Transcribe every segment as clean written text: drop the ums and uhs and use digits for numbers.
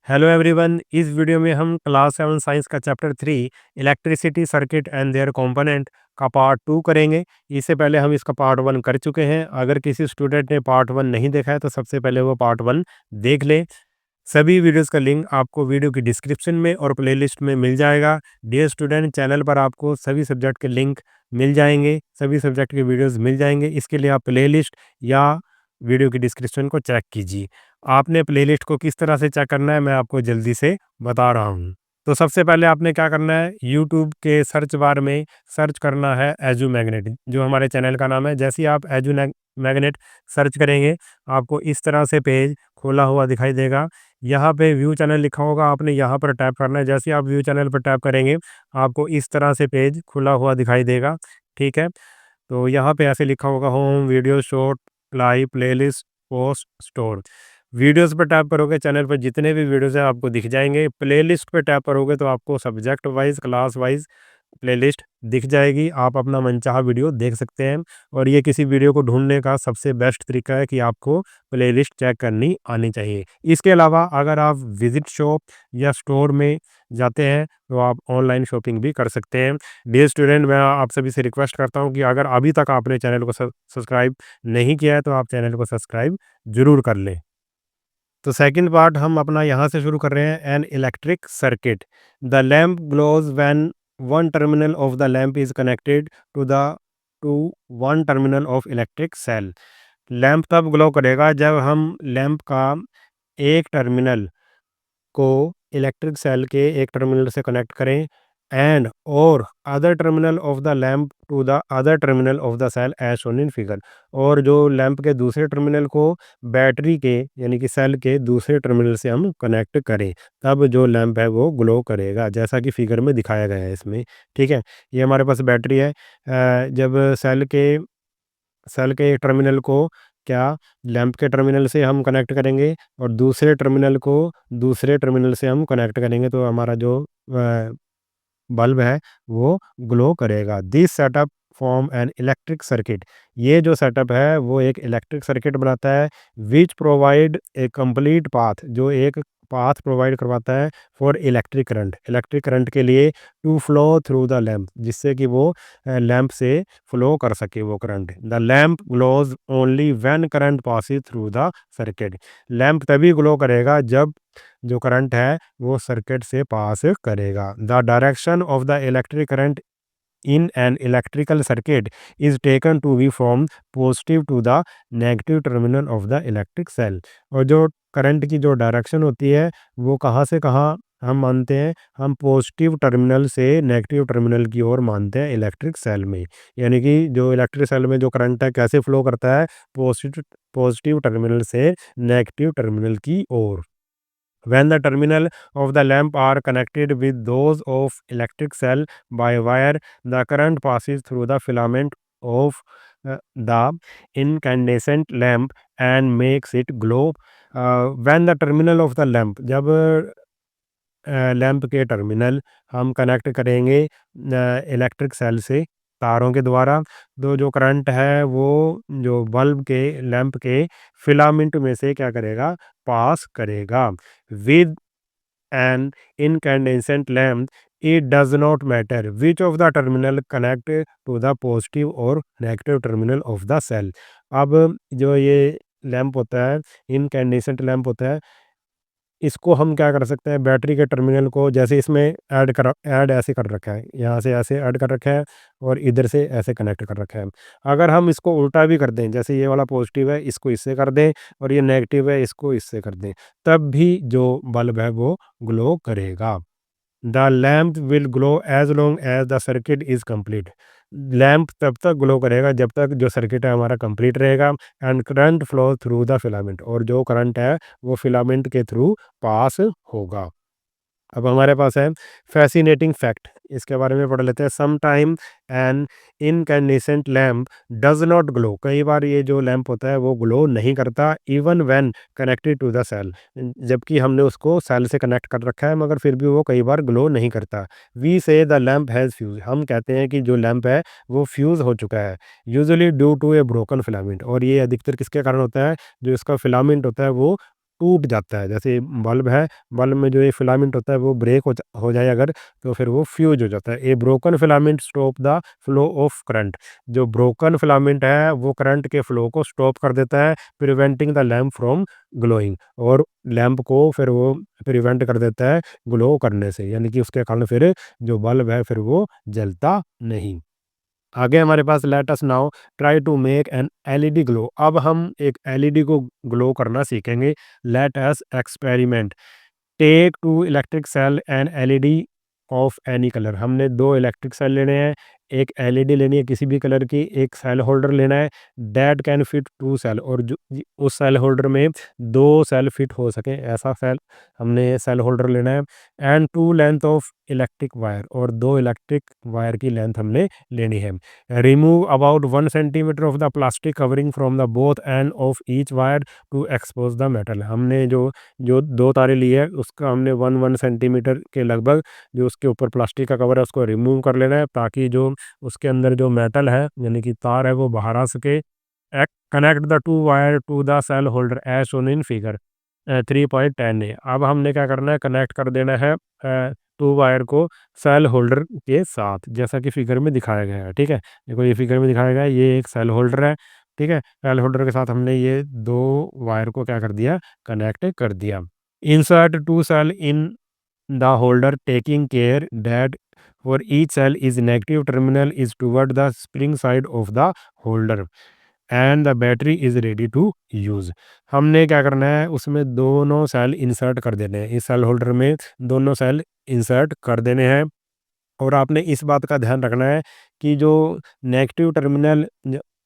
Hello everyone, इस video में हम क्लास 7 साइंस का chapter 3 electricity circuit and their component का पार्ट 2 करेंगे। इससे पहले हम इसका पार्ट 1 कर चुके हैं। अगर किसी स्टूडेंट ने पार्ट 1 नहीं देखा है तो सबसे पहले वो पार्ट 1 देख ले। सभी वीडियोस का लिंक आपको वीडियो की डिस्क्रिप्शन में और प्लेलिस्ट में मिल जाएगा। डियर स्टूडेंट, चैनल पर आपको सभी सब्जेक्ट के लिंक मिल जाएंगे, सभी सब्जेक्ट के वीडियोस मिल जाएंगे। इसके लिए आप प्लेलिस्ट या वीडियो की डिस्क्रिप्शन को चेक कीजिए। आपने प्लेलिस्ट को किस तरह से चेक करना है मैं आपको जल्दी से बता रहा हूँ। तो सबसे पहले आपने क्या करना है, यूट्यूब के सर्च बार में सर्च करना है एजू मैग्नेट, जो हमारे चैनल का नाम है। जैसे ही आप एजू मैग्नेट सर्च करेंगे आपको इस तरह से पेज खोला हुआ दिखाई देगा। यहाँ पे व्यू चैनल लिखा होगा, आपने यहाँ पर टैप करना है। जैसे ही आप व्यू चैनल पर टैप करेंगे आपको इस तरह से पेज खुला हुआ दिखाई देगा। ठीक है, तो यहाँ पे ऐसे लिखा होगा home, video, short, live, playlist, post, store. Videos पर टैप करोगे चैनल पर जितने भी वीडियोस हैं आपको दिख जाएंगे। प्लेलिस्ट पे टैप करोगे तो आपको subject wise, class wise playlist दिख जाएगी। आप अपना मनचाहा वीडियो देख सकते हैं। और ये किसी वीडियो को ढूंढने का सबसे बेस्ट तरीका है कि आपको प्लेलिस्ट चेक करनी आनी चाहिए। इसके अलावा अगर आप विजिट शॉप या स्टोर में जाते हैं तो आप ऑनलाइन शॉपिंग भी कर सकते हैं। डियर स्टूडेंट, मैं आप सभी से रिक्वेस्ट करता हूँ कि अगर अभी तक आपने चैनल को सब्सक्राइब नहीं किया है तो आप चैनल को सब्सक्राइब ज़रूर कर लें। तो सेकंड पार्ट हम अपना यहाँ से शुरू कर रहे हैं। An electric circuit, the lamp glows when one terminal of the lamp is connected to one terminal of electric cell. Lamp तब ग्लो करेगा जब हम लैम्प का एक टर्मिनल को इलेक्ट्रिक सेल के एक टर्मिनल से कनेक्ट करें एंड और other terminal of the lamp to the other terminal of the cell as shown in figure. और जो लैम्प के दूसरे टर्मिनल को बैटरी के यानी कि सेल के दूसरे टर्मिनल से हम कनेक्ट करें, तब जो लैम्प है वो ग्लो करेगा, जैसा कि फिगर में दिखाया गया है इसमें। ठीक है, ये हमारे पास बैटरी है। जब सेल के एक टर्मिनल को क्या लैंप के टर्मिनल से हम कनेक्ट करेंगे और दूसरे टर्मिनल को दूसरे टर्मिनल से हम कनेक्ट करेंगे तो हमारा जो बल्ब है वो ग्लो करेगा। This setup form an electric circuit, ये जो सेटअप है वो एक इलेक्ट्रिक सर्किट बनाता है। Which provide a complete path, जो एक पाथ प्रोवाइड करवाता है फॉर इलेक्ट्रिक करंट के लिए to flow through the lamp, जिससे कि वो लैम्प से फ्लो कर सके वो current. The lamp glows only when current passes through the circuit, lamp तभी ग्लो करेगा जब जो करंट है वो सर्किट से पास करेगा। The direction of the electric current in an electrical circuit is taken to be from positive to the negative terminal of the electric cell. और जो करंट की जो डायरेक्शन होती है वो कहाँ से कहाँ हम मानते हैं, हम पॉजिटिव टर्मिनल से नेगेटिव टर्मिनल की ओर मानते हैं इलेक्ट्रिक सेल में। यानी कि जो इलेक्ट्रिक सेल में जो करंट है कैसे फ्लो करता है, पॉजिटिव टर्मिनल से नेगेटिव टर्मिनल की ओर। When the terminal of the lamp are connected with those of electric cell by wire, the current passes through the filament of the incandescent lamp and makes it glow. When the terminal of the lamp, जब lamp के terminal हम connect करेंगे electric cell से तारों के द्वारा, तो जो करंट है वो जो बल्ब के लैंप के फिलामेंट में से क्या करेगा, पास करेगा। With an incandescent lamp it does not matter which of the terminal connect to the positive और negative terminal of the cell. अब जो ये लैंप होता है, इनकैंडेसेंट लैंप होता है, इसको हम क्या कर सकते हैं, बैटरी के टर्मिनल को जैसे इसमें ऐड ऐसे कर रखा है, यहाँ से ऐसे ऐड कर रखा है और इधर से ऐसे कनेक्ट कर रखा है। अगर हम इसको उल्टा भी कर दें, जैसे ये वाला पॉजिटिव है इसको इससे कर दें और ये नेगेटिव है इसको इससे कर दें, तब भी जो बल्ब है वो ग्लो करेगा। The lamp will glow as long as the circuit is complete, lamp तब तक ग्लो करेगा जब तक जो सर्किट है हमारा कंप्लीट रहेगा। And current flow through the filament, और जो करंट है वो फिलामेंट के थ्रू पास होगा। अब हमारे पास है फैसिनेटिंग फैक्ट, इसके बारे में पढ़ लेते हैं। Some time an incandescent lamp does not glow, कई बार ये जो लैम्प होता है वो ग्लो नहीं करता, even when connected to the cell, जबकि हमने उसको सेल से कनेक्ट कर रखा है मगर फिर भी वो कई बार ग्लो नहीं करता। वी से द लैम्प हैज़ फ्यूज, हम कहते हैं कि जो लैम्प है वो फ्यूज़ हो चुका है। Usually due to a broken filament, और ये अधिकतर किसके कारण होता है, जो इसका फिलामेंट होता है वो टूट जाता है। जैसे बल्ब है, बल्ब में जो ये फिलामेंट होता है वो ब्रेक हो जाए अगर, तो फिर वो फ्यूज़ हो जाता है। ए broken filament stop the flow of current. जो ब्रोकन फिलामेंट है वो करंट के फ्लो को स्टॉप कर देता है, preventing the lamp from glowing, और लैंप को फिर वो प्रिवेंट कर देता है ग्लो करने से, यानी कि उसके कारण फिर जो बल्ब है फिर वो जलता नहीं। आगे हमारे पास let us now try to make an LED glow. अब हम एक एलईडी को ग्लो करना सीखेंगे। Let us experiment. Take two electric cell and LED of any colour. हमने दो इलेक्ट्रिक सेल लेने हैं, एक एलईडी लेनी है किसी भी कलर की, एक सेल होल्डर लेना है that can fit to cell, और जो उस सेल होल्डर में दो सेल फिट हो सके ऐसा सेल हमने सेल होल्डर लेना है। And two length of electric wire, और दो इलेक्ट्रिक वायर की लेंथ हमने लेनी है। Remove about 1 centimetre of the plastic covering from the both end of each wire to expose the metal. हमने जो जो दो तारें ली है उसका हमने 1 सेंटीमीटर के लगभग जो उसके ऊपर प्लास्टिक का कवर है उसको रिमूव कर लेना है, ताकि जो उसके अंदर जो मेटल है यानी कि तार है वो बाहर आ सके। Connect the two wire to the cell holder as shown in figure 3.10 A. अब हमने क्या करना है, कनेक्ट कर देना है टू वायर को सेल होल्डर के साथ, जैसा कि फिगर में दिखाया गया है। ठीक है, देखो ये फिगर में दिखाया गया है, ये एक सेल होल्डर है। ठीक है, सेल होल्डर के साथ हमने ये दो वायर को क्या कर दिया, कनेक्ट कर दिया। Insert two cell in the holder taking care that for each cell is negative terminal is toward the spring side of the holder and the battery is ready to use। हमने क्या करना है, उसमें दोनों cell insert कर देने हैं, इस सेल होल्डर में दोनों सेल इंसर्ट कर देने हैं। और आपने इस बात का ध्यान रखना है कि जो नेगेटिव टर्मिनल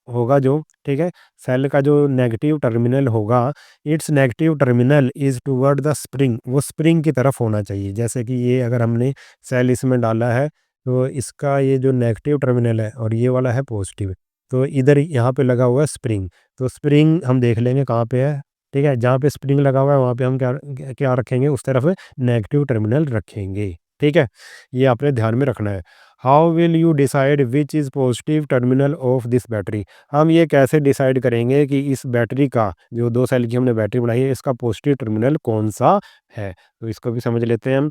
होगा जो, ठीक है, सेल का जो नेगेटिव टर्मिनल होगा, it's negative terminal is toward the spring, वो स्प्रिंग की तरफ होना चाहिए। जैसे कि ये अगर हमने सेल इसमें डाला है तो इसका ये जो नेगेटिव टर्मिनल है और ये वाला है पॉजिटिव, तो इधर यहाँ पे लगा हुआ है स्प्रिंग, तो स्प्रिंग हम देख लेंगे कहाँ पे है। ठीक है, जहाँ पे स्प्रिंग लगा हुआ है वहाँ पे हम क्या क्या रखेंगे, उस तरफ नेगेटिव टर्मिनल रखेंगे। ठीक है, ये आपने ध्यान में रखना है। How will you decide which is positive terminal of this battery. हम ये कैसे डिसाइड करेंगे कि इस बैटरी का, जो दो सेल की हमने बैटरी बनाई है, इसका पॉजिटिव टर्मिनल कौन सा है, तो इसको भी समझ लेते हैं हम।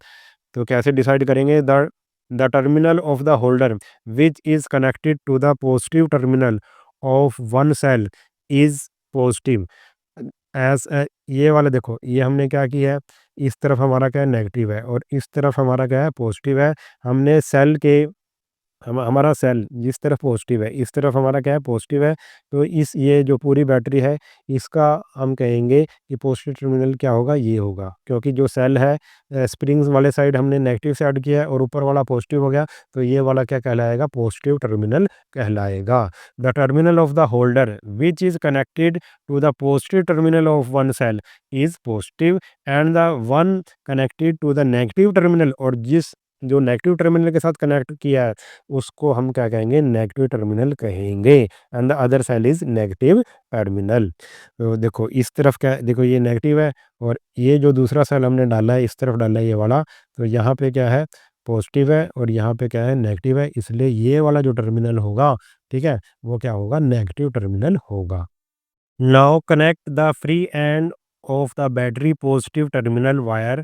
तो कैसे डिसाइड करेंगे, the terminal of the holder which is connected to the positive terminal of one cell is positive. ये वाला देखो, ये हमने क्या किया है, इस तरफ हमारा क्या है नेगेटिव है और इस तरफ हमारा क्या है पॉजिटिव है। हमने सेल के हमारा सेल जिस तरफ पॉजिटिव है, इस तरफ हमारा क्या है पॉजिटिव है, तो इस ये जो पूरी बैटरी है इसका हम कहेंगे कि पॉजिटिव टर्मिनल क्या होगा, ये होगा, क्योंकि जो सेल है स्प्रिंग्स वाले साइड हमने नेगेटिव से ऐड किया है और ऊपर वाला पॉजिटिव हो गया, तो ये वाला क्या कहलाएगा, पॉजिटिव टर्मिनल कहलाएगा। The terminal of the holder which is connected to the positive terminal of one cell is positive and the one connected to the negative terminal, और जिस जो नेगेटिव टर्मिनल के साथ कनेक्ट किया है उसको हम क्या कहेंगे, नेगेटिव टर्मिनल कहेंगे, and the other cell is negative terminal. तो देखो इस तरफ क्या है, देखो ये नेगेटिव है और ये जो दूसरा सेल हमने डाला है इस तरफ डाला है ये वाला, तो यहाँ पे क्या है पॉजिटिव है और यहाँ पे क्या है नेगेटिव है, इसलिए ये वाला जो टर्मिनल होगा, ठीक है, वो क्या होगा, नेगेटिव टर्मिनल होगा। Now connect the free end of the battery positive terminal wire.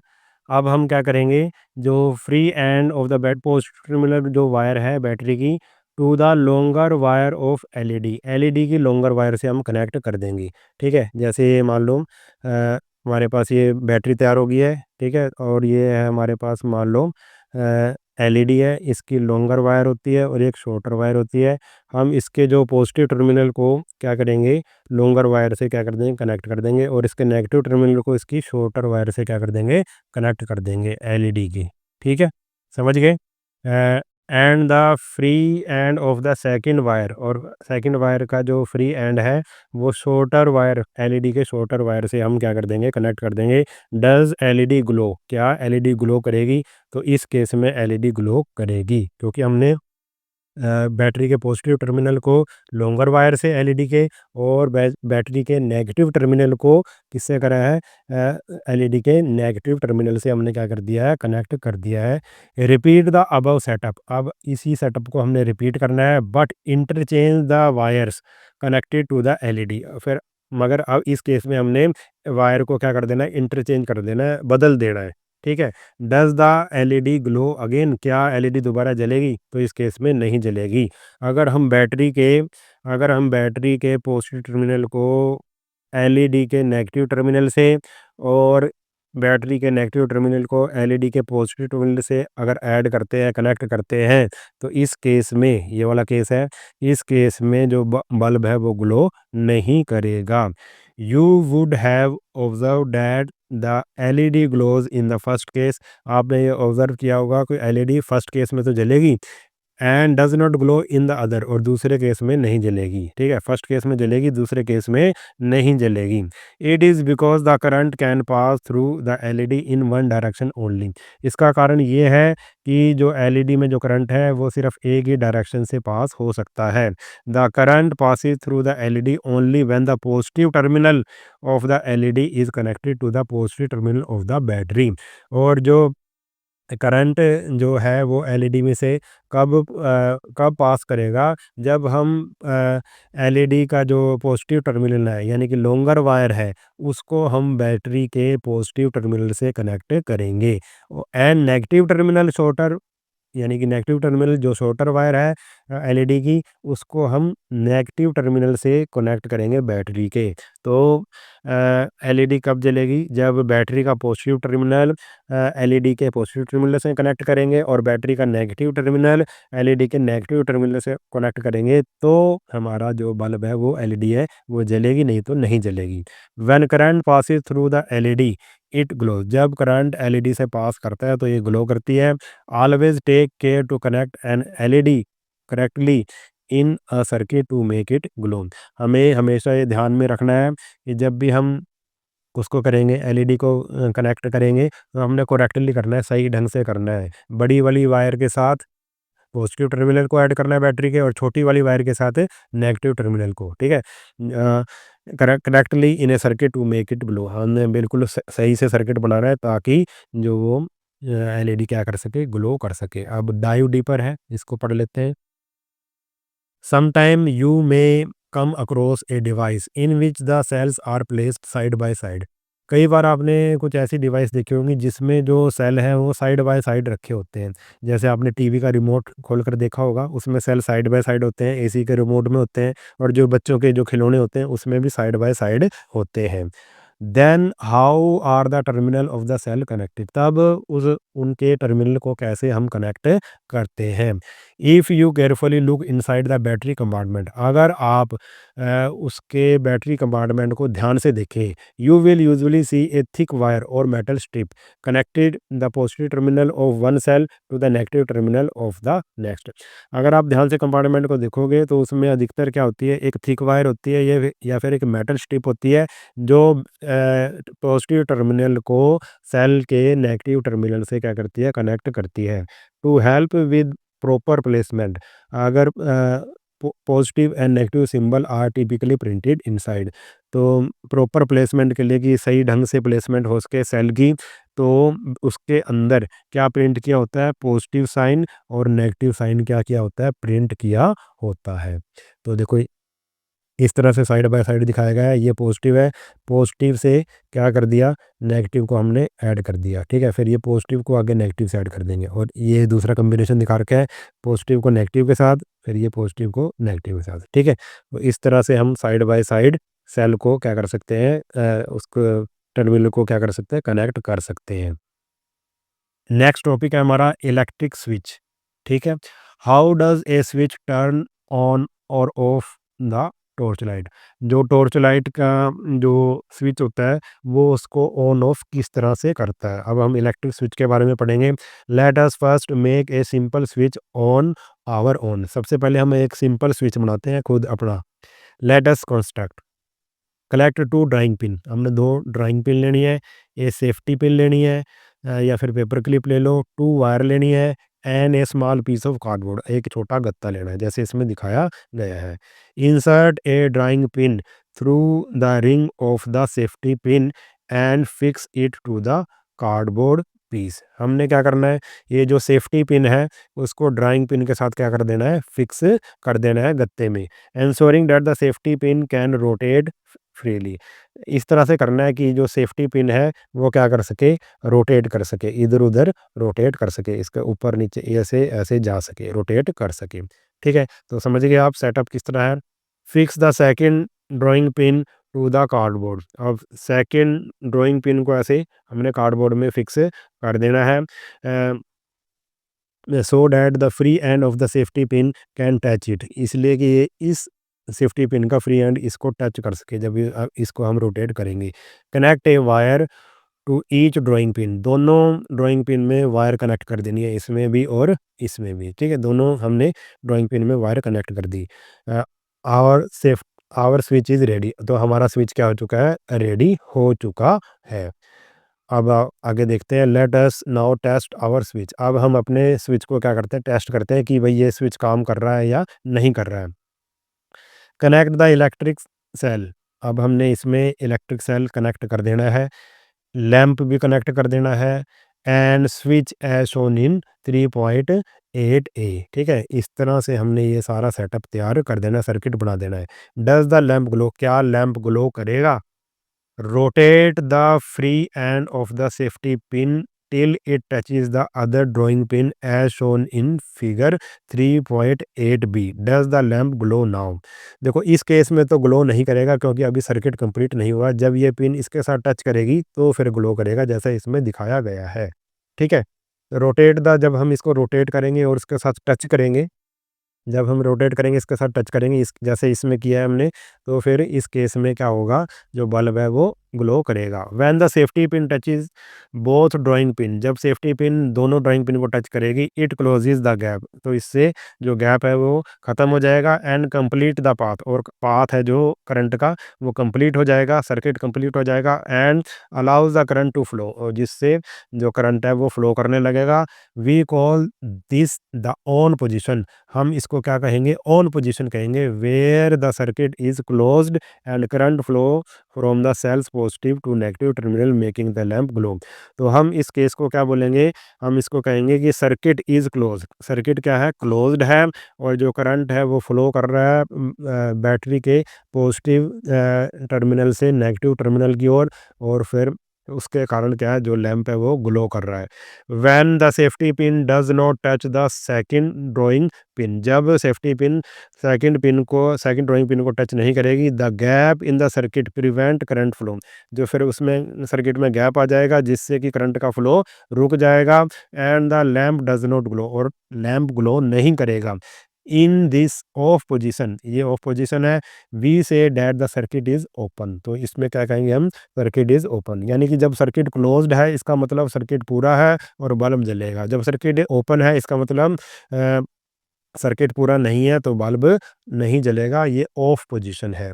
अब हम क्या करेंगे, जो free end of the bat positive terminal जो वायर है बैटरी की, to the longer wire of LED, LED की लॉन्गर वायर से हम कनेक्ट कर देंगे। ठीक है, जैसे ये मान लो हमारे पास ये बैटरी तैयार हो गई है, ठीक है, और ये है हमारे पास मान लो एलईडी है, इसकी लॉन्गर वायर होती है और एक शॉर्टर वायर होती है। हम इसके जो पॉजिटिव टर्मिनल को क्या करेंगे, लॉन्गर वायर से क्या कर देंगे, कनेक्ट कर देंगे, और इसके नेगेटिव टर्मिनल को इसकी शॉर्टर वायर से क्या कर देंगे, कनेक्ट कर देंगे एलईडी की। ठीक है, समझ गए। And the free end of the second wire, और सेकंड वायर का जो फ्री एंड है वो शॉर्टर वायर, एलईडी के शॉर्टर वायर से हम क्या कर देंगे, कनेक्ट कर देंगे। डज एलईडी ग्लो, क्या एलईडी ग्लो करेगी, तो इस केस में एलईडी ग्लो करेगी, क्योंकि हमने बैटरी के पॉजिटिव टर्मिनल को लॉन्गर वायर से एलईडी के, और बैटरी के नेगेटिव टर्मिनल को किससे करा है, एलईडी के नेगेटिव टर्मिनल से हमने क्या कर दिया है, कनेक्ट कर दिया है। रिपीट द अबव सेटअप, अब इसी सेटअप को हमने रिपीट करना है, but interchange the wires connected to the LED. फिर मगर अब इस केस में हमने वायर को क्या कर देना है, इंटरचेंज कर देना है, बदल देना है, ठीक है। Does the LED glow again, क्या एलईडी दोबारा जलेगी? तो इस केस में नहीं जलेगी। अगर हम बैटरी के अगर हम बैटरी के पॉजिटिव टर्मिनल को एलईडी के नेगेटिव टर्मिनल से और बैटरी के नेगेटिव टर्मिनल को एलईडी के पॉजिटिव टर्मिनल से अगर ऐड करते हैं, कनेक्ट करते हैं, तो इस केस में, ये वाला केस है, इस केस में जो बल्ब है वो ग्लो नहीं करेगा। You would have observe that the LED glows in the first case. आपने ये ऑब्जर्व किया होगा, कोई एलईडी फर्स्ट केस में तो जलेगी, and does not glow in the other, और दूसरे केस में नहीं जलेगी, ठीक है। फर्स्ट केस में जलेगी, दूसरे केस में नहीं जलेगी। It is because the current can pass through the LED in one direction only. इसका कारण ये है कि जो एलईडी में जो करंट है वो सिर्फ एक ही डायरेक्शन से पास हो सकता है। The current passes through the LED only when the positive terminal of the LED is connected to the positive terminal of the battery. और जो करंट जो है वो एलईडी में से कब पास करेगा, जब हम एलईडी का जो पॉजिटिव टर्मिनल है, यानी कि लॉन्गर वायर है, उसको हम बैटरी के पॉजिटिव टर्मिनल से कनेक्ट करेंगे। एंड नेगेटिव टर्मिनल शॉर्टर, यानी कि नेगेटिव टर्मिनल जो शॉर्टर वायर है एलईडी की, उसको हम नेगेटिव टर्मिनल से कनेक्ट करेंगे बैटरी के। तो एलईडी कब जलेगी, जब बैटरी का पॉजिटिव टर्मिनल एलईडी के पॉजिटिव टर्मिनल से कनेक्ट करेंगे और बैटरी का नेगेटिव टर्मिनल एलईडी के नेगेटिव टर्मिनल से कनेक्ट करेंगे, तो हमारा जो बल्ब है वो एलईडी है वो जलेगी, नहीं तो नहीं जलेगी। When current passes through the LED it glow, जब करंट एलईडी से पास करता है तो ये ग्लो करती है। Always take care to connect an LED correctly in a circuit to make it glow. हमें हमेशा ये ध्यान में रखना है कि जब भी हम उसको करेंगे, एलईडी को कनेक्ट करेंगे, तो हमने करेक्टली करना है, सही ढंग से करना है। बड़ी वाली वायर के साथ पॉजिटिव टर्मिनल को ऐड करना है बैटरी के, और छोटी वाली वायर के साथ नेगेटिव टर्मिनल को, ठीक है। Correctly in a circuit to make it glow, हमने बिल्कुल सही से सर्किट बनाना है ताकि जो वो एलईडी क्या कर सके, ग्लो कर सके। अब डाइव डीपर है, इसको पढ़ लेते हैं। Sometime you may come across a device in which the cells are placed side by side। कई बार आपने कुछ ऐसी डिवाइस देखी होंगी जिसमें जो सेल हैं वो साइड बाय साइड रखे होते हैं। जैसे आपने टीवी का रिमोट खोलकर देखा होगा, उसमें सेल साइड बाय साइड होते हैं, एसी के रिमोट में होते हैं, और जो बच्चों के जो खिलौने होते हैं उसमें भी साइड बाय साइड होते हैं। Then how are the terminal of the cell connected, तब उस उनके टर्मिनल को कैसे हम कनेक्ट करते हैं। If you carefully look inside the battery compartment, अगर आप उसके बैटरी कंपार्टमेंट को ध्यान से देखें, you will usually see a thick wire or metal strip connected the positive terminal of one cell to the negative terminal of the next. अगर आप ध्यान से कंपार्टमेंट को देखोगे तो उसमें अधिकतर क्या होती है, एक थिक वायर होती है, ये या फिर एक मेटल स्ट्रिप होती है, जो पॉजिटिव टर्मिनल को सेल के नेगेटिव टर्मिनल से क्या करती है, कनेक्ट करती है। To help with proper placement, अगर positive and negative symbol are typically printed inside, तो प्रॉपर प्लेसमेंट के लिए कि सही ढंग से प्लेसमेंट हो सके सेल की, तो उसके अंदर क्या प्रिंट किया होता है, पॉजिटिव साइन, और नेगेटिव साइन क्या किया होता है, प्रिंट किया होता है। तो देखो इस तरह से साइड बाय साइड दिखाया गया है, ये पॉजिटिव है, पॉजिटिव से क्या कर दिया, नेगेटिव को हमने ऐड कर दिया, ठीक है। फिर ये पॉजिटिव को आगे नेगेटिव से ऐड कर देंगे, और ये दूसरा कॉम्बिनेशन दिखा रखा है, पॉजिटिव को नेगेटिव के साथ, फिर ये पॉजिटिव को नेगेटिव के साथ, ठीक है। तो इस तरह से हम साइड बाय साइड सेल को क्या कर सकते हैं, उसको टर्मिनल को क्या कर सकते हैं, कनेक्ट कर सकते हैं। नेक्स्ट टॉपिक है हमारा इलेक्ट्रिक स्विच, ठीक है। How does a switch turn on और ऑफ द टॉर्च लाइट, जो टॉर्च लाइट का जो स्विच होता है वो उसको ऑन ऑफ किस तरह से करता है। अब हम इलेक्ट्रिक स्विच के बारे में पढ़ेंगे। Let us first make a simple switch on our own, सबसे पहले हम एक सिंपल स्विच बनाते हैं खुद अपना। Let us construct collect two drawing pin, हमने दो ड्राइंग पिन लेनी है, ए सेफ्टी पिन लेनी है, या फिर पेपर क्लिप ले लो, टू वायर लेनी है, and a small piece of cardboard, एक छोटा गत्ता लेना है जैसे इसमें दिखाया गया है। Insert a drawing pin through the ring of the safety pin and fix it to the cardboard piece. हमने क्या करना है, ये जो सेफ्टी पिन है उसको ड्राइंग पिन के साथ क्या कर देना है, फिक्स कर देना है गत्ते में। Ensuring that the safety pin can rotate freely. इस तरह से करना है कि जो सेफ्टी पिन है वो क्या कर सके, रोटेट कर सके, इधर उधर रोटेट कर सके, इसके ऊपर नीचे ऐसे ऐसे जा सके, रोटेट कर सके। ठीक है, तो समझ गए आप सेटअप किस तरह है। Fix the second drawing pin to the cardboard. अब सेकंड ड्राइंग पिन को ऐसे हमने कार्डबोर्ड में फिक्स कर देना है, so that the free end of the safety pin can touch it. इसलिए कि ये इस सेफ्टी पिन का फ्री एंड इसको टच कर सके जब इसको हम रोटेट करेंगे। Connect a wire to each drawing pin. दोनों ड्राइंग पिन में वायर कनेक्ट कर देनी है, इसमें भी और इसमें भी। ठीक है, दोनों हमने ड्राइंग पिन में वायर कनेक्ट कर दी। Our safe our switch is ready. तो हमारा स्विच क्या हो चुका है, रेडी हो चुका है। अब आगे देखते हैं, let us now test our switch. अब हम अपने स्विच को क्या करते हैं, टेस्ट करते हैं कि भाई ये स्विच काम कर रहा है या नहीं कर रहा है। Connect the electric cell. अब हमने इसमें इलेक्ट्रिक सेल कनेक्ट कर देना है, लैंप भी कनेक्ट कर देना है, and switch as shown in 3.8 A. ठीक है, इस तरह से हमने ये सारा सेटअप तैयार कर देना, सर्किट बना देना है। डज द लैंप ग्लो, क्या लैंप ग्लो करेगा। Rotate the free end of the safety pin till it touches the other drawing pin as shown in figure 3.8b. Does the lamp glow now? देखो इस case में तो glow नहीं करेगा क्योंकि अभी सर्किट कंप्लीट नहीं हुआ। जब ये पिन इसके साथ टच करेगी तो फिर ग्लो करेगा, जैसा इसमें दिखाया गया है। ठीक है, रोटेट द, जब हम इसको रोटेट करेंगे और उसके साथ टच करेंगे, जब हम रोटेट करेंगे इसके साथ टच करेंगे, इस जैसे इसमें किया है हमने, तो फिर इस केस में क्या होगा, जो बल्ब है वो ग्लो करेगा। When the safety pin touches both drawing pin, जब सेफ्टी पिन दोनों ड्राइंग पिन को टच करेगी, इट क्लोजेस द गैप, तो इससे जो गैप है वो ख़त्म हो जाएगा। एंड कंप्लीट द पाथ, और पाथ है जो करंट का वो कंप्लीट हो जाएगा, सर्किट कंप्लीट हो जाएगा। And allows the current to flow, और जिससे जो करंट है वो फ्लो करने लगेगा। We call this the on position, हम इसको क्या कहेंगे, ऑन पोजीशन कहेंगे। Where the circuit is closed and current flow from the cell's positive to negative terminal making the lamp glow. तो हम इस केस को क्या बोलेंगे, हम इसको कहेंगे कि सर्किट इज क्लोज। सर्किट क्या है, क्लोज्ड है, और जो करंट है वो फ्लो कर रहा है बैटरी के पॉजिटिव टर्मिनल से नेगेटिव टर्मिनल की ओर, और फिर उसके कारण क्या है, जो लैंप है वो ग्लो कर रहा है। When the safety pin does not touch the second drawing pin, जब safety pin second drawing pin को टच नहीं करेगी, the gap in the circuit prevent current flow, जो फिर उसमें सर्किट में गैप आ जाएगा जिससे कि करंट का फ्लो रुक जाएगा। And the lamp does not glow, और लैंप ग्लो नहीं करेगा। इन दिस ऑफ पोजीशन, ये ऑफ पोजीशन है। We say that the circuit is open, तो इसमें क्या कहेंगे हम, सर्किट इज ओपन, यानी कि जब सर्किट क्लोज्ड है इसका मतलब सर्किट पूरा है और बल्ब जलेगा। जब सर्किट ओपन है इसका मतलब सर्किट पूरा नहीं है तो बल्ब नहीं जलेगा, ये ऑफ पोजीशन है।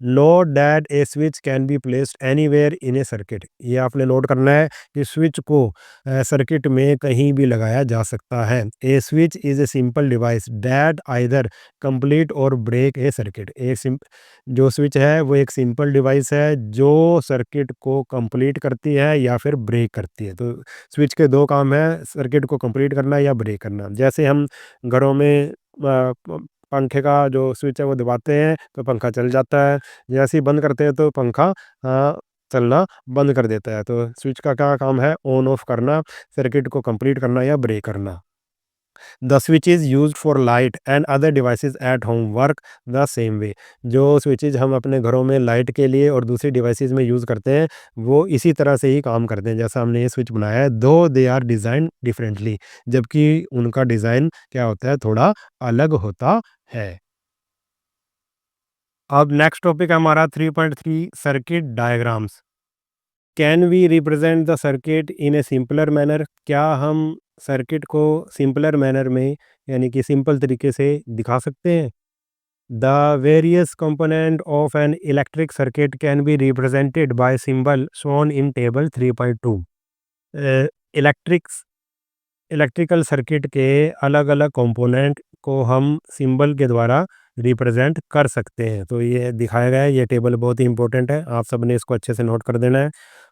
Note that A switch can be placed anywhere in a circuit, ये आपने नोट करना है कि स्विच को सर्किट में कहीं भी लगाया जा सकता है। A switch is a simple device that either complete or break a circuit. जो स्विच है वो एक सिंपल डिवाइस है जो सर्किट को कंप्लीट करती है या फिर ब्रेक करती है। तो स्विच के दो काम है, सर्किट को कंप्लीट करना या ब्रेक करना। जैसे हम घरों में पंखे का जो स्विच है वो दबाते हैं तो पंखा चल जाता है, जैसे ही बंद करते हैं तो पंखा चलना बंद कर देता है। तो स्विच का क्या काम है, ऑन ऑफ करना, सर्किट को कंप्लीट करना या ब्रेक करना। The switch is used for light and other devices at home work the same way, जो स्विचेज हम अपने घरों में लाइट के लिए और दूसरी डिवाइसेस में यूज़ करते हैं वो इसी तरह से ही काम करते हैं जैसा हमने ये स्विच बनाया है, दो दे आर डिज़ाइन डिफरेंटली, जबकि उनका डिज़ाइन क्या होता है, थोड़ा अलग होता है। अब नेक्स्ट टॉपिक है हमारा 3.3 circuit diagrams. Can we represent the circuit in a simpler manner, क्या हम सर्किट को सिंपलर मैनर में यानी कि सिंपल तरीके से दिखा सकते हैं। The various component of N electric circuit can be represented by symbol shown in table 3.2। Electrics electrical circuit के अलग अलग कंपोनेंट को हम सिंबल के द्वारा रिप्रेजेंट कर सकते हैं। तो ये दिखाया गया है, ये टेबल बहुत ही इंपॉर्टेंट है, आप सबने इसको अच्छे से नोट कर देना है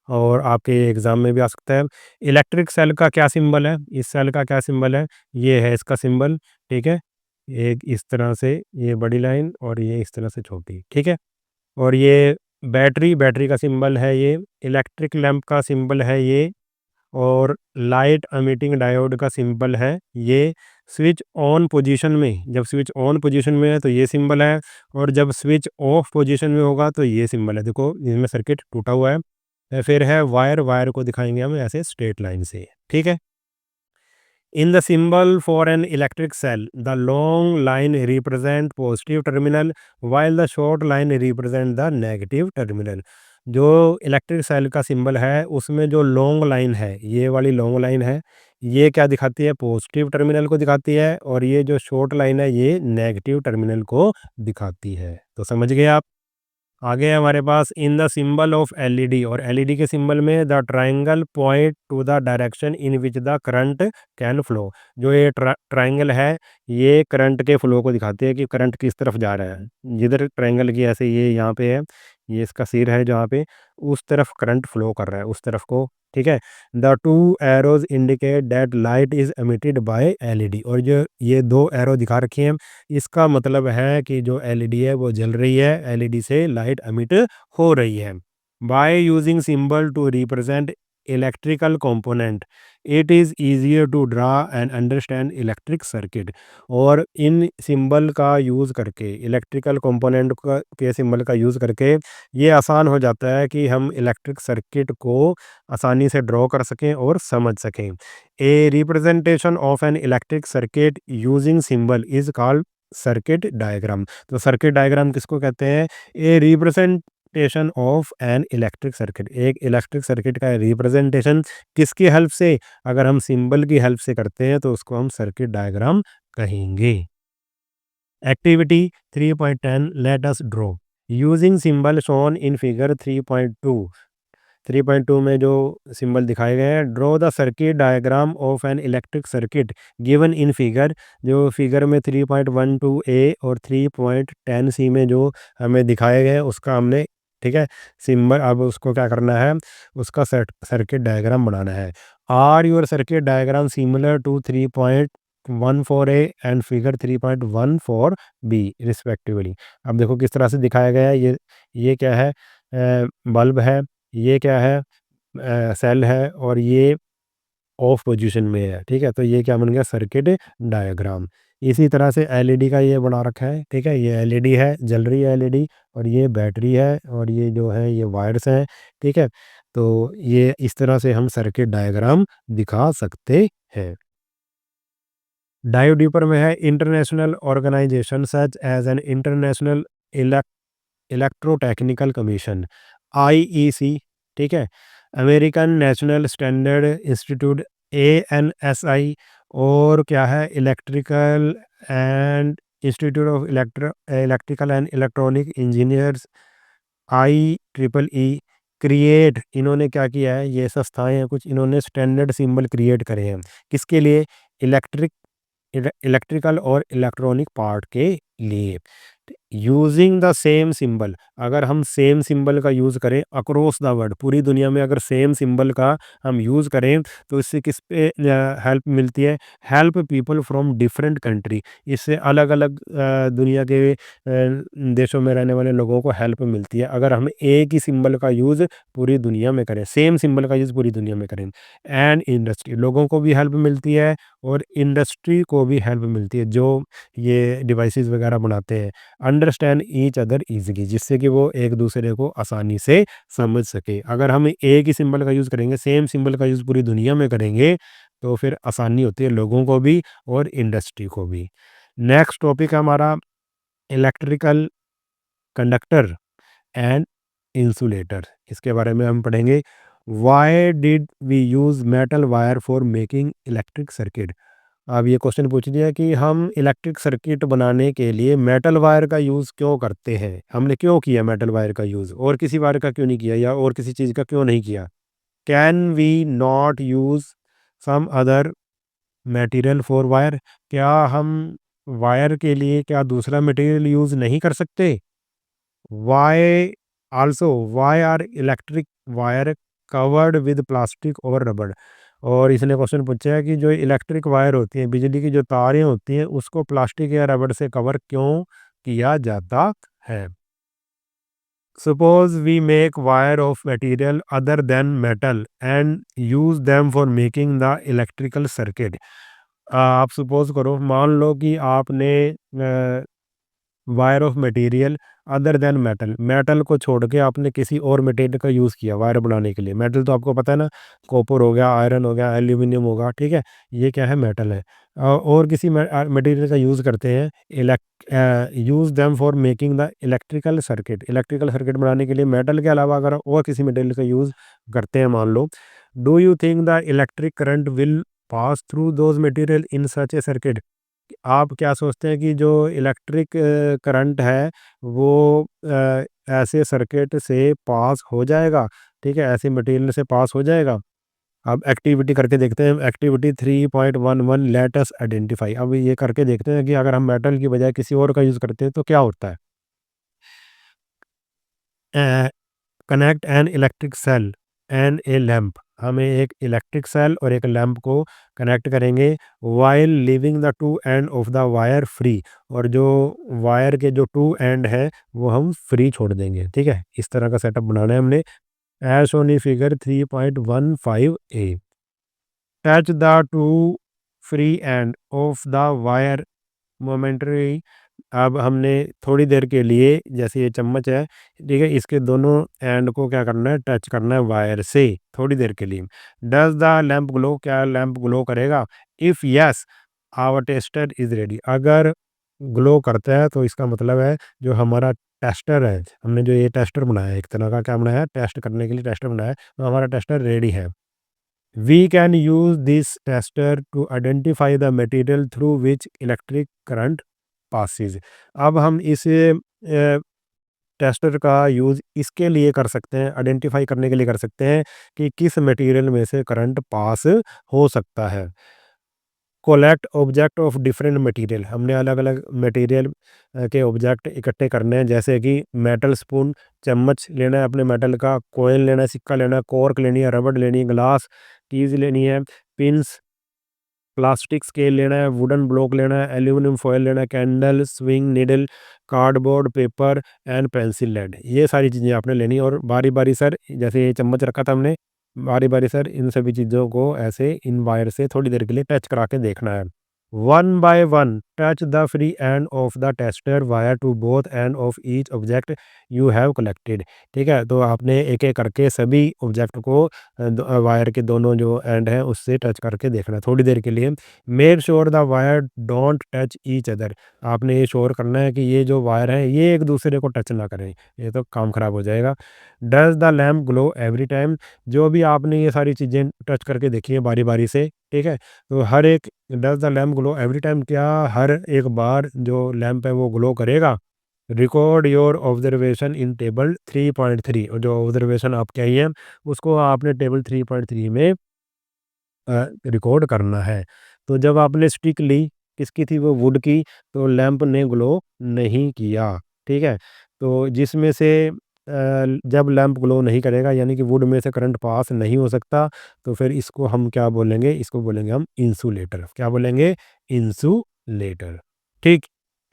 और आपके एग्ज़ाम में भी आ सकता है। इलेक्ट्रिक सेल का क्या सिंबल है? इस सेल का क्या सिंबल है? ये है इसका सिंबल, ठीक है? एक इस तरह से ये बड़ी लाइन और ये इस तरह से छोटी, ठीक है? और ये बैटरी का सिंबल है ये, इलेक्ट्रिक लैंप का सिंबल है ये और लाइट एमिटिंग डायोड का सिंबल है ये। स्विच ऑन पोजीशन में, जब स्विच ऑन पोजीशन में है तो ये सिंबल है और जब स्विच ऑफ पोजीशन में होगा तो ये सिंबल है। देखो इसमें सर्किट टूटा हुआ है। फिर है वायर को दिखाएंगे हम ऐसे स्ट्रेट लाइन से, ठीक है। In the symbol for an electric cell, the long line represent positive terminal while the short line represent the negative terminal. जो इलेक्ट्रिक सेल का सिंबल है उसमें जो लॉन्ग लाइन है, ये वाली लॉन्ग लाइन है, ये क्या दिखाती है? पॉजिटिव टर्मिनल को दिखाती है और ये जो शॉर्ट लाइन है ये नेगेटिव टर्मिनल को दिखाती है। तो समझ गए आप? आगे है हमारे पास in the symbol of LED, और एलईडी के सिंबल में the triangle point to the direction in which the current can flow. जो ये ट्रायंगल है ये करंट के फ्लो को दिखाती है कि करंट किस तरफ जा रहा है। जिधर ट्रायंगल की ऐसे ये यहाँ पे है, ये इसका सिर है जहाँ पे, उस तरफ करंट फ्लो कर रहा है, उस तरफ को, ठीक है। The two arrows indicate that light is emitted by LED, और जो ये दो एरो दिखा रखी हैं इसका मतलब है कि जो एलईडी है वो जल रही है, एलईडी से लाइट एमिट हो रही है। By using symbol to represent electrical component it is easier to draw and understand electric circuit. और इन सिंबल का यूज़ करके, इलेक्ट्रिकल कंपोनेंट का के सिंबल का यूज़ करके ये आसान हो जाता है कि हम इलेक्ट्रिक सर्किट को आसानी से ड्रॉ कर सकें और समझ सकें। A representation of N electric circuit using symbol is called circuit diagram. तो सर्किट डायग्राम किसको कहते हैं? A representation of N electric circuit, एक इलेक्ट्रिक सर्किट का रिप्रेजेंटेशन किसकी हेल्प से? अगर हम सिंबल की हेल्प से करते हैं तो उसको हम सर्किट डायग्राम कहेंगे। Activity 3.10 let us draw using symbol shown in figure 3.2। 3.2 में जो सिंबल दिखाए गए हैं, draw the circuit diagram of N electric circuit given in figure. जो फिगर में 3.12 ए और 3.10 सी में जो हमें दिखाए गए हैं उसका हमने, ठीक है, सिंबल, अब उसको क्या करना है? उसका सर्किट डायग्राम बनाना है। Are your circuit diagram similar to 3.14 A and figure 3.14 B respectively. अब देखो किस तरह से दिखाया गया है। ये क्या है? बल्ब है, ये क्या है? सेल है और ये ऑफ पोजीशन में है, ठीक है। तो ये क्या बन गया? Circuit diagram. इसी तरह से एलईडी का ये बना रखा है, ठीक है। ये एलईडी है, जल रही है एलईडी, और ये बैटरी है और ये जो है ये वायर्स हैं, ठीक है। तो ये इस तरह से हम सर्किट डायग्राम दिखा सकते हैं। डाइव डीपर में है international organisation such as an international electrotechnical commission, IEC, ठीक है, American national standard institute, ANSI, और क्या है? Electrical and institute of electrical and electronic engineers, I triple E. Create, इन्होंने क्या किया है? ये संस्थाएं हैं कुछ, इन्होंने स्टैंडर्ड सिंबल क्रिएट करे हैं। किसके लिए? इलेक्ट्रिक इलेक्ट्रिकल और इलेक्ट्रॉनिक पार्ट के लिए। यूजिंग द सेम सिंबल, अगर हम सेम सिंबल का यूज़ करें अक्रॉस द वर्ल्ड, पूरी दुनिया में अगर सेम सिंबल का हम यूज़ करें तो इससे किस पे हेल्प मिलती है? Help people from different country. इससे अलग अलग दुनिया के देशों में रहने वाले लोगों को हेल्प मिलती है अगर हम एक ही सिंबल का यूज़ पूरी दुनिया में करें, सेम सिंबल का यूज़ पूरी दुनिया में करें। एंड इंडस्ट्री, लोगों को भी हेल्प मिलती है और इंडस्ट्री को भी हेल्प मिलती है जो ये डिवाइसेस वगैरह बनाते हैं। अंडरस्टैंड ईच अदर ईज़िली, जिससे कि वो एक दूसरे को आसानी से समझ सके। अगर हम एक ही सिंबल का यूज़ करेंगे, सेम सिंबल का यूज़ पूरी दुनिया में करेंगे तो फिर आसानी होती है लोगों को भी और इंडस्ट्री को भी। नेक्स्ट टॉपिक है हमारा इलेक्ट्रिकल कंडक्टर एंड इंसुलेटर। इसके बारे में हम पढ़ेंगे। Why did we use metal wire for making electric circuit. अब ये क्वेश्चन पूछ लिया कि हम इलेक्ट्रिक सर्किट बनाने के लिए मेटल वायर का यूज़ क्यों करते हैं? हमने क्यों किया मेटल वायर का यूज़, और किसी वायर का क्यों नहीं किया, या और किसी चीज़ का क्यों नहीं किया? Can we not use some other material for wire. क्या हम वायर के लिए क्या दूसरा मटेरियल यूज़ नहीं कर सकते? Why also why are electric wire covered with plastic or rubber? और इसने क्वेश्चन पूछा है कि जो इलेक्ट्रिक वायर होती हैं, बिजली की जो तारें होती हैं, उसको प्लास्टिक या रबड़ से कवर क्यों किया जाता है? Suppose we make wire of material other than metal and use them for making the electrical circuit. आप सपोज करो, मान लो कि आपने wire of material other than metal, metal को छोड़ के आपने किसी और मटेरियल का यूज़ किया वायर बनाने के लिए। मेटल तो आपको पता है ना, कॉपर हो गया, आयरन हो गया, एल्यूमिनियम होगा, ठीक है, ये क्या है, मेटल है। और किसी मटेरियल का यूज़ करते हैं, use them for making the electrical circuit, electrical circuit बनाने के लिए मेटल के अलावा अगर और किसी मटेरियल का यूज़ करते हैं मान लो, do you think the electric current will pass through those material in such a circuit? आप क्या सोचते हैं कि जो इलेक्ट्रिक करंट है वो ऐसे सर्किट से पास हो जाएगा? ठीक है, ऐसे मटेरियल से पास हो जाएगा। अब एक्टिविटी करके देखते हैं, एक्टिविटी 3.11 लेट अस आइडेंटिफाई। अब ये करके देखते हैं कि अगर हम मेटल की बजाय किसी और का यूज़ करते हैं तो क्या होता है। Connect an electric cell and a lamp, हमें एक इलेक्ट्रिक सेल और एक लैंप को कनेक्ट करेंगे while leaving the two and of the wire free, और जो वायर के जो टू एंड है वो हम फ्री छोड़ देंगे। ठीक है, इस तरह का सेटअप बनाना है हमने। As shown in figure 3.15 A, touch the two free end of the wire momentary. अब हमने थोड़ी देर के लिए, जैसे ये चम्मच है, ठीक है, इसके दोनों एंड को क्या करना है, टच करना है वायर से थोड़ी देर के लिए। डज द लैंप ग्लो, क्या लैंप ग्लो करेगा? If yes our tester is ready, अगर ग्लो करता है तो इसका मतलब है जो हमारा टेस्टर है, हमने जो ये टेस्टर बनाया है, एक तरह का क्या बनाया है, टेस्ट करने के लिए टेस्टर बनाया है, तो हमारा टेस्टर रेडी है। We can use this tester to identify the material through which electric current passes. अब हम इस टेस्टर का यूज़ इसके लिए कर सकते हैं, आइडेंटिफाई करने के लिए कर सकते हैं कि किस मटेरियल में से करंट पास हो सकता है। Collect object of different material, हमने अलग अलग मटेरियल के ऑब्जेक्ट इकट्ठे करने हैं, जैसे कि मेटल स्पून, चम्मच लेना है अपने मेटल का, कॉइन लेना है, सिक्का लेना है, कॉर्क लेनी है, रबड़ लेनी है, ग्लास कीज लेनी है, पिंस, प्लास्टिक स्केल लेना है, वुडन ब्लॉक लेना है, एल्यूमिनियम फॉयल लेना है, candle, swing needle, cardboard, paper and pencil lead, ये सारी चीज़ें आपने लेनी है। और बारी बारी सर, जैसे ये चम्मच रखा था हमने, बारी बारी सर इन सभी चीज़ों को ऐसे इन वायर से थोड़ी देर के लिए टच करा के देखना है। One by one touch the free end of the tester wire to both end of each object you have collected. ठीक है, तो आपने एक एक करके सभी ऑब्जेक्ट को वायर के दोनों जो एंड हैं उससे टच करके देखना है थोड़ी देर के लिए। Make sure the wire don't touch each other, आपने ये श्योर करना है कि ये जो वायर हैं ये एक दूसरे को टच ना करें, ये तो काम खराब हो जाएगा। Does the lamp glow every time, जो भी आपने ये सारी चीज़ें टच करके देखी है बारी बारी से, ठीक है, तो हर एक, does the lamp glow every time, क्या हर एक बार जो लैंप है वो ग्लो करेगा? Record your observation in table 3.3, और जो ऑब्जर्वेशन आपके आई है उसको आपने टेबल 3.3 में रिकॉर्ड करना है। तो जब आपने स्टिक ली, किसकी थी वो, वुड की, तो लैंप ने ग्लो नहीं किया। ठीक है, तो जिसमें से जब लैंप ग्लो नहीं करेगा यानी कि वुड में से करंट पास नहीं हो सकता, तो फिर इसको हम क्या बोलेंगे, इसको बोलेंगे हम इंसुलेटर। क्या बोलेंगे? इंसुलेटर। ठीक,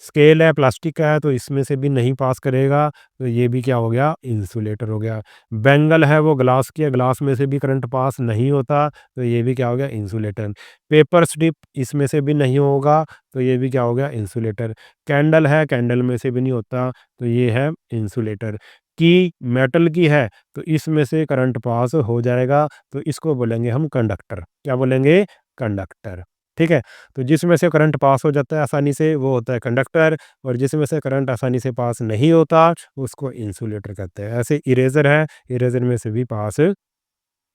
स्केल है प्लास्टिक का है तो इसमें से भी नहीं पास करेगा, तो ये भी क्या हो गया, इंसुलेटर हो गया। बैंगल है वो ग्लास की है, ग्लास में से भी करंट पास नहीं होता, तो ये भी क्या हो गया, इंसुलेटर। पेपर स्ट्रिप इसमें से भी नहीं होगा, तो ये भी क्या हो गया, इंसुलेटर। कैंडल है, कैंडल में से भी नहीं होता, तो ये है इंसुलेटर। की मेटल की है तो इसमें से करंट पास हो जाएगा, तो इसको बोलेंगे हम कंडक्टर। क्या बोलेंगे? कंडक्टर। ठीक है, तो जिसमें से करंट पास हो जाता है आसानी से वो होता है कंडक्टर, और जिसमें से करंट आसानी से पास नहीं होता उसको इंसुलेटर कहते हैं। ऐसे इरेजर है, इरेजर में से भी पास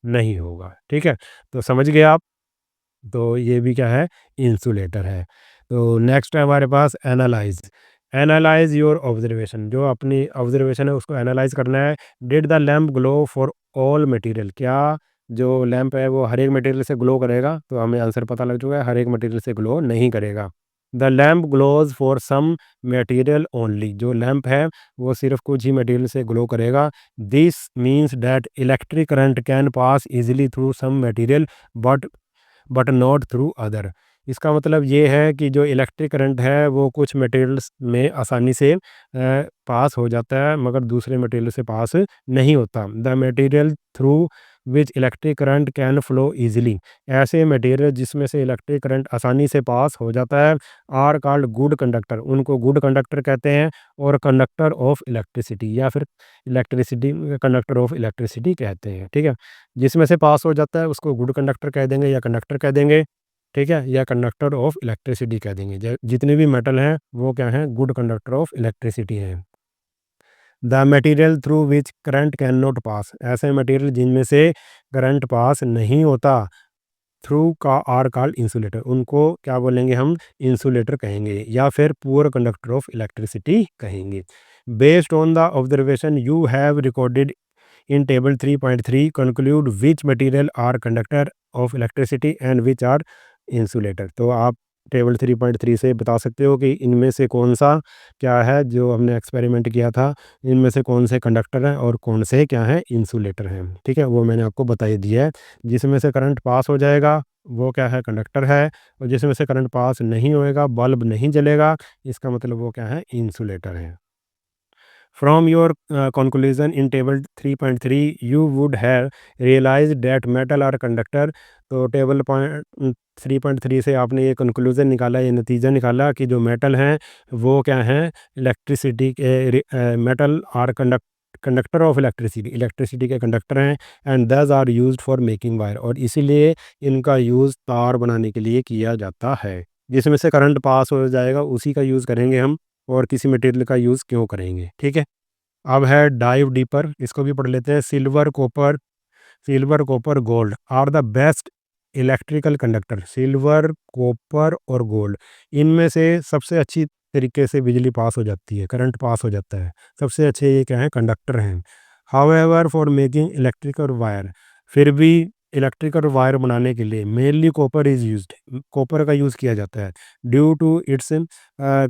नहीं होगा। ठीक है, तो समझ गए आप? तो ये भी क्या है, इंसुलेटर है। तो नेक्स्ट है हमारे पास एनालाइज। एनालाइज योर ऑब्जर्वेशन, जो अपनी ऑब्जर्वेशन है उसको एनालाइज करना है। Did the lamp glow for all material, क्या जो लैंप है वो हर एक मटेरियल से ग्लो करेगा? तो हमें आंसर पता लग चुका है, हर एक मटेरियल से ग्लो नहीं करेगा। The lamp glows for some material only, जो लैम्प है वो सिर्फ कुछ ही मटेरियल से ग्लो करेगा। This means that electric current can pass easily through some material but not through other. इसका मतलब ये है कि जो इलेक्ट्रिक करंट है वो कुछ मटेरियल्स में आसानी से पास हो जाता है मगर दूसरे मटेरियल से पास नहीं होता। The material through which electric current can flow easily, ऐसे मटेरियल जिसमें से इलेक्ट्रिक करंट आसानी से पास हो जाता है, आर कॉल्ड गुड कंडक्टर, उनको गुड कंडक्टर कहते हैं, और कंडक्टर ऑफ इलेक्ट्रिसिटी या फिर इलेक्ट्रिसिटी कंडक्टर ऑफ इलेक्ट्रिसिटी कहते हैं। ठीक है, जिसमें से पास हो जाता है उसको गुड कंडक्टर कह देंगे या कंडक्टर कह देंगे। ठीक है, या कंडक्टर ऑफ इलेक्ट्रिसिटी कह देंगे। जितने भी मेटल हैं वो क्या हैं, गुड कंडक्टर ऑफ इलेक्ट्रिसिटी हैं। The material through which current can not pass, ऐसे मटेरियल जिनमें से करंट पास नहीं होता, थ्रू का आर कॉल्ड इंसुलेटर, उनको क्या बोलेंगे हम, इंसुलेटर कहेंगे या फिर पुअर कंडक्टर ऑफ इलेक्ट्रिसिटी कहेंगे। Based on the observation you have recorded in table 3.3 conclude which material are conductor of electricity and which are insulator। तो आप टेबल 3.3 से बता सकते हो कि इनमें से कौन सा क्या है जो हमने एक्सपेरिमेंट किया था, इनमें से कौन से कंडक्टर हैं और कौन से क्या हैं इंसुलेटर हैं। ठीक है, वो मैंने आपको बता ही दिया है। जिसमें से करंट पास हो जाएगा वो क्या है, कंडक्टर है, और जिसमें से करंट पास नहीं होएगा, बल्ब नहीं जलेगा, इसका मतलब वो क्या है, इंसुलेटर है। From your conclusion in table 3.3 you would have realized that metal are conductor। तो टेबल पॉइंट 3.3 से आपने ये कंक्लूज़न निकाला, ये नतीजा निकाला कि जो मेटल हैं वो क्या हैं, इलेक्ट्रिसिटी के metal are conductor of electricity, electricity के कंडक्टर हैं, and these are used for making wire, और इसीलिए इनका यूज़ तार बनाने के लिए किया जाता है। जिसमें से करंट पास हो जाएगा उसी का यूज़ करेंगे हम, और किसी मटेरियल का यूज़ क्यों करेंगे। ठीक है, अब है डाइव डीपर, इसको भी पढ़ लेते हैं। Silver copper gold are the best electrical conductor. Silver copper और गोल्ड, इनमें से सबसे अच्छी तरीके से बिजली पास हो जाती है, करंट पास हो जाता है, सबसे अच्छे ये क्या है, कंडक्टर हैं। However for making electrical wire, फिर भी इलेक्ट्रिकल वायर बनाने के लिए mainly copper is used, copper का यूज़ किया जाता है, due to its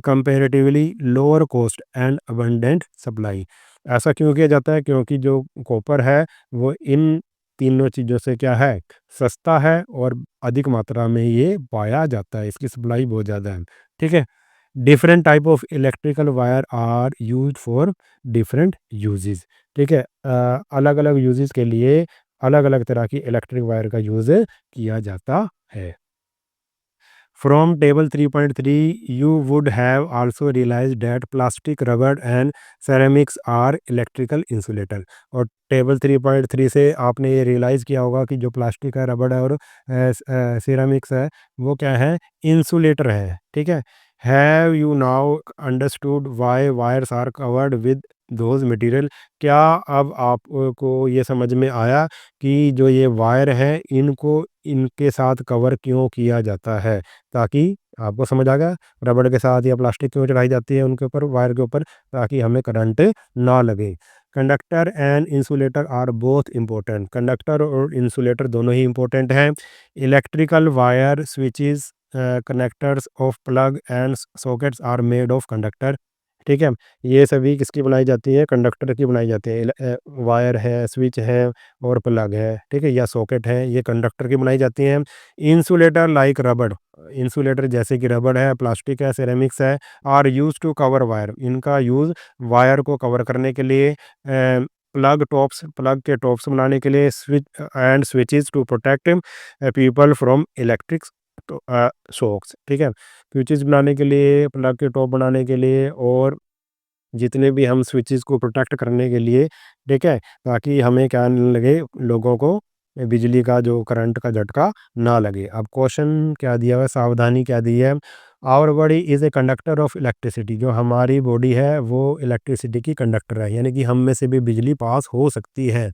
comparatively lower cost and abundant supply. ऐसा क्यों किया जाता है, क्योंकि जो कॉपर है वो इन तीनों चीज़ों से क्या है, सस्ता है और अधिक मात्रा में ये पाया जाता है, इसकी सप्लाई बहुत ज़्यादा है। ठीक है, different type of electrical wire are used for different uses. ठीक है, अलग अलग यूजेस के लिए अलग अलग तरह की इलेक्ट्रिक वायर का यूज़ किया जाता है। From table 3.3, you would have also realized that plastic, rubber and ceramics are electrical insulator। और टेबल 3.3 से आपने ये रियलाइज़ किया होगा कि जो प्लास्टिक है, रबड़ है और सिरेमिक्स है, वो क्या है, इंसुलेटर है। ठीक है, have you now understood why wires are covered with those material. क्या अब आपको ये समझ में आया कि जो ये वायर है इनको इनके साथ कवर क्यों किया जाता है, ताकि आपको समझ आ गया रबड़ के साथ या प्लास्टिक क्यों चढ़ाई जाती है उनके ऊपर, वायर के ऊपर, ताकि हमें करंट ना लगे। Conductor and insulator are both important, conductor और इंसुलेटर दोनों ही इम्पोर्टेंट हैं। Electrical wire switches connectors of plug and sockets are made of conductor. ठीक है, ये सभी किसकी बनाई जाती है, कंडक्टर की बनाई जाती है। वायर है, स्विच है और प्लग है, ठीक है, या सॉकेट है, ये कंडक्टर की बनाई जाती हैं। इंसुलेटर लाइक रबड़, इंसुलेटर जैसे कि रबड़ है, प्लास्टिक है, सिरेमिक्स है, are use to cover wire, इनका यूज़ वायर को कवर करने के लिए, प्लग के टॉप्स बनाने के लिए, switch and switches to protect people from electric shocks. ठीक है, स्विचेस बनाने के लिए, प्लग के टॉप बनाने के लिए, और जितने भी हम स्विचेस को प्रोटेक्ट करने के लिए, ठीक है, ताकि हमें क्या न लगे, लोगों को बिजली का जो करंट का झटका ना लगे। अब क्वेश्चन क्या दिया हुआ है, सावधानी क्या दी है, our body is a conductor of electricity, जो हमारी बॉडी है वो इलेक्ट्रिसिटी की कंडक्टर है, यानी कि हम में से भी बिजली पास हो सकती है।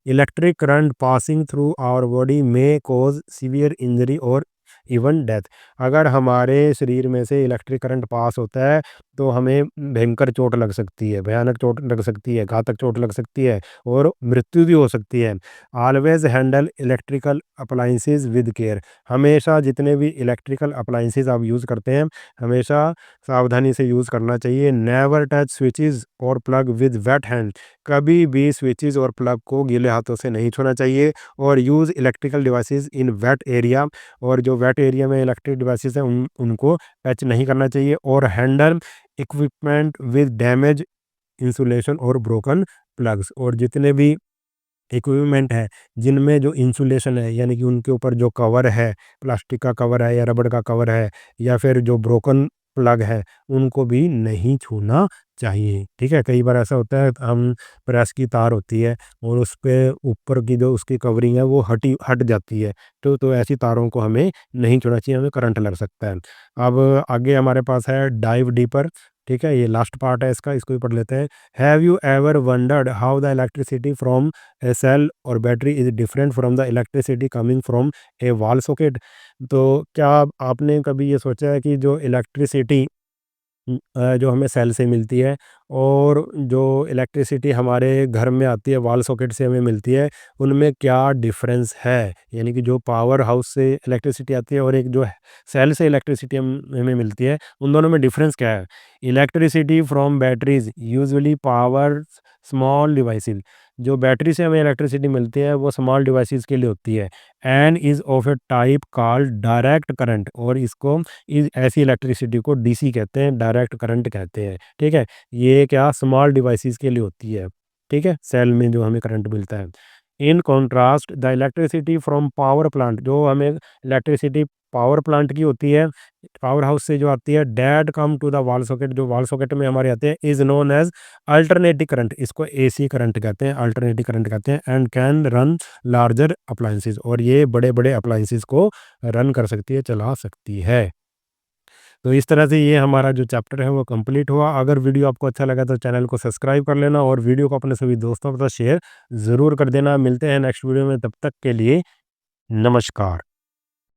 Electric current passing through our body में कॉज सीवियर इंजरी और इवन डेथ। अगर हमारे शरीर में से इलेक्ट्रिक करंट पास होता है तो हमें भयंकर चोट लग सकती है, भयानक चोट लग सकती है, घातक चोट लग सकती है और मृत्यु भी हो सकती है। Always handle electrical appliances with care. हमेशा जितने भी इलेक्ट्रिकल अप्लायंसेस आप यूज़ करते हैं, हमेशा सावधानी से यूज़ करना चाहिए। नेवर टच स्विचेस और प्लग विद वेट हैंड। कभी भी स्विचेस और प्लग को गीले हाथों से नहीं छूना चाहिए। और use electrical devices in wet area. और जो वेट एरिया में इलेक्ट्रिक डिवाइसेस हैं उनको टच नहीं करना चाहिए। और handle equipment with damage insulation और ब्रोकन प्लग्स। और जितने भी इक्विपमेंट है जिनमें जो इंसुलेशन है, यानी कि उनके ऊपर जो कवर है, प्लास्टिक का कवर है या रबड़ का कवर है या फिर जो ब्रोकन प्लग है, उनको भी नहीं छूना चाहिए। ठीक है, कई बार ऐसा होता है हम प्रेस की तार होती है और उस पे ऊपर की जो उसकी कवरिंग है वो हट जाती है, तो ऐसी तारों को हमें नहीं छूना चाहिए, हमें करंट लग सकता है। अब आगे हमारे पास है डाइव डीपर। ठीक है, ये लास्ट पार्ट है इसका, इसको भी पढ़ लेते हैं। Have you ever wondered how the electricity from a cell or battery is different from the electricity coming from a wall socket? तो क्या आपने कभी ये सोचा है कि जो इलेक्ट्रिसिटी जो हमें सेल से मिलती है और जो इलेक्ट्रिसिटी हमारे घर में आती है वॉल सॉकेट से हमें मिलती है, उनमें क्या डिफरेंस है? यानी कि जो पावर हाउस से इलेक्ट्रिसिटी आती है और एक जो सेल से इलेक्ट्रिसिटी हमें मिलती है, उन दोनों में डिफरेंस क्या है? Electricity from batteries usually power small devices. जो बैटरी से हमें इलेक्ट्रिसिटी मिलती है वो स्मॉल डिवाइसेस के लिए होती है। And is of A type called direct current. और इसको इस ऐसी इलेक्ट्रिसिटी को डीसी कहते हैं, डायरेक्ट करंट कहते हैं। ठीक है, ये क्या स्मॉल डिवाइसेस के लिए होती है। ठीक है, सेल में जो हमें करंट मिलता है। In contrast the electricity from power plant, जो हमें इलेक्ट्रिसिटी पावर प्लांट की होती है, पावर हाउस से जो आती है, that come to the wall socket, जो वॉल सॉकेट में हमारे आते हैं, is known as alternative current. इसको एसी करंट कहते हैं, अल्टरनेटिव करंट कहते हैं। And can run larger appliances, और ये बड़े बड़े अप्लायंसेस को रन कर सकती है, चला सकती है। तो इस तरह से ये हमारा जो चैप्टर है वो कंप्लीट हुआ। अगर वीडियो आपको अच्छा लगा तो चैनल को सब्सक्राइब कर लेना और वीडियो को अपने सभी दोस्तों के साथ शेयर ज़रूर कर देना। मिलते हैं नेक्स्ट वीडियो में, तब तक के लिए नमस्कार।